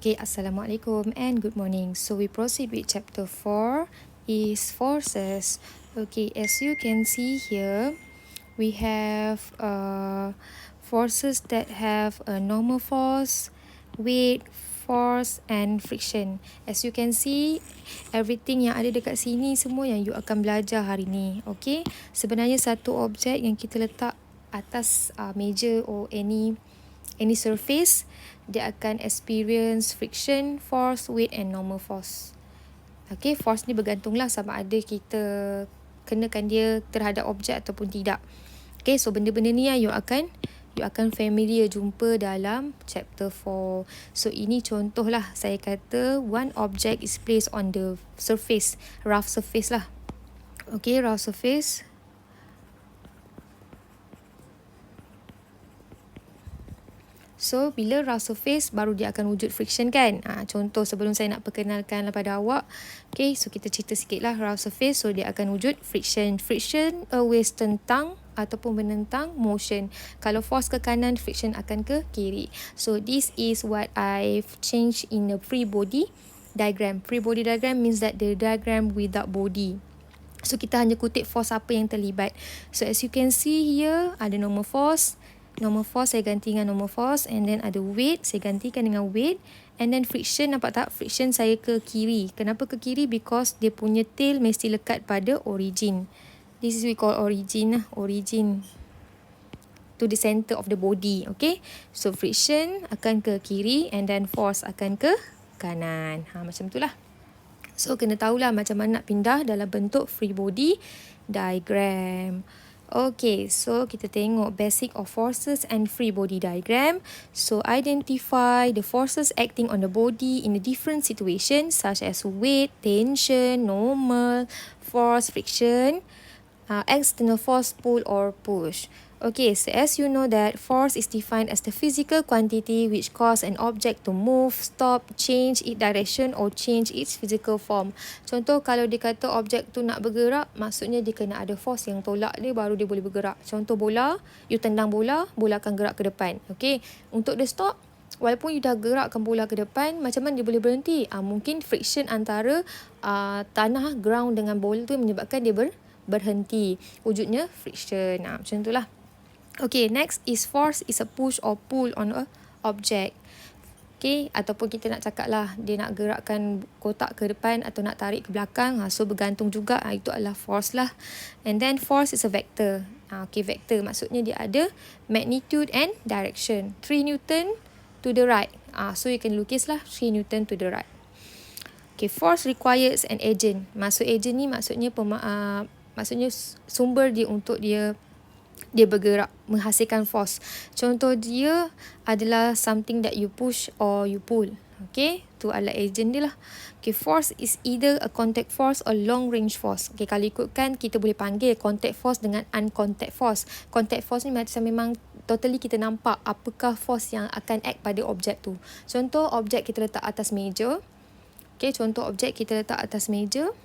Okay, Assalamualaikum and good morning. So we proceed with chapter 4 is forces. Okay, as you can see here, we have forces that have a normal force, weight, force and friction. As you can see, everything yang ada dekat sini semua yang you akan belajar hari ni. Okay, sebenarnya satu objek yang kita letak atas meja or any surface, dia akan experience friction, force, weight and normal force. Okay, force ni bergantunglah sama ada kita kenakan dia terhadap objek ataupun tidak. Okay, so benda-benda ni you akan familiar jumpa dalam chapter 4. So ini contohlah, saya kata one object is placed on the surface, rough surface lah. Okay, rough surface. So, bila rough surface, baru dia akan wujud friction kan. Contoh sebelum saya nak perkenalkan pada awak. Okay, so kita cerita sikit lah rough surface. So, dia akan wujud friction. Friction always tentang ataupun menentang motion. Kalau force ke kanan, friction akan ke kiri. So, this is what I've changed in a free body diagram. Free body diagram means that the diagram without body. So, kita hanya kutip force apa yang terlibat. So, as you can see here, ada normal force. Normal force saya ganti dengan normal force, and then ada weight saya gantikan dengan weight, and then friction, nampak tak, friction saya ke kiri. Kenapa ke kiri? Because dia punya tail mesti lekat pada origin. This is we call origin to the center of the body. Okay, so friction akan ke kiri and then force akan ke kanan. Macam itulah. So kena tahulah macam mana nak pindah dalam bentuk free body diagram. Okay, so kita tengok basic of forces and free body diagram. So identify the forces acting on the body in a different situation such as weight, tension, normal, force, friction, external force, pull or push. Okay, so as you know that force is defined as the physical quantity which cause an object to move, stop, change its direction or change its physical form. Contoh kalau dia kata objek tu nak bergerak, maksudnya dia kena ada force yang tolak dia baru dia boleh bergerak. Contoh bola, you tendang bola, bola akan gerak ke depan. Okay, untuk dia stop, walaupun you dah gerakkan bola ke depan, macam mana dia boleh berhenti? Mungkin friction antara tanah, ground dengan bola tu menyebabkan dia berhenti. Wujudnya friction. Macam itulah. Okay, next is force is a push or pull on a object. Okay, ataupun kita nak cakap lah, dia nak gerakkan kotak ke depan atau nak tarik ke belakang. So bergantung juga, itu adalah force lah. And then force is a vector. Okay, vector maksudnya dia ada magnitude and direction. 3 Newton to the right. So you can lukis lah 3 Newton to the right. Okay, force requires an agent. Maksud agent ni maksudnya maksudnya sumber dia untuk dia bergerak, menghasilkan force. Contoh dia adalah something that you push or you pull. Okay, tu adalah agent dia lah. Okay, force is either a contact force or long range force. Okay, kalau ikutkan kita boleh panggil contact force dengan uncontact force. Contact force ni macam memang totally kita nampak apakah force yang akan act pada objek tu. Contoh objek kita letak atas meja. Okay, contoh objek kita letak atas meja.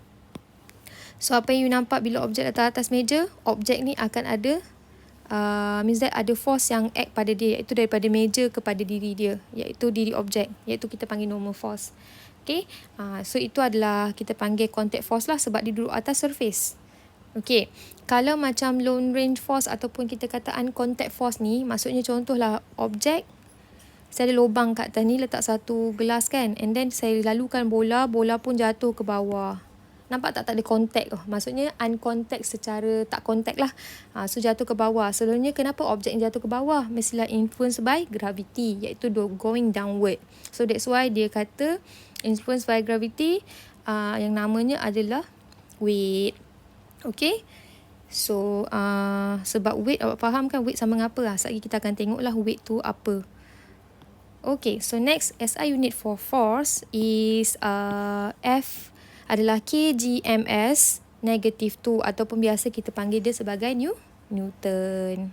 So apa yang you nampak bila objek letak atas meja, objek ni akan ada means that ada force yang act pada dia, iaitu daripada meja kepada diri dia, iaitu diri objek, iaitu kita panggil normal force. Okay, so itu adalah kita panggil contact force lah sebab dia duduk atas surface. Okay, kalau macam long range force ataupun kita kata uncontact force ni, maksudnya contohlah objek, saya ada lubang kat atas ni, letak satu gelas kan, and then saya lalukan bola pun jatuh ke bawah. Nampak tak ada contact. Maksudnya uncontact secara tak contact lah. So jatuh ke bawah. Sebenarnya kenapa objek yang jatuh ke bawah? Mestilah influenced by gravity, iaitu going downward. So that's why dia kata influenced by gravity, yang namanya adalah weight. Okay. So sebab weight, awak faham kan weight sama dengan apa? Sekejap lagi kita akan tengoklah weight tu apa. Okay, so next SI unit for force is F adalah kgms -2 ataupun biasa kita panggil dia sebagai Newton.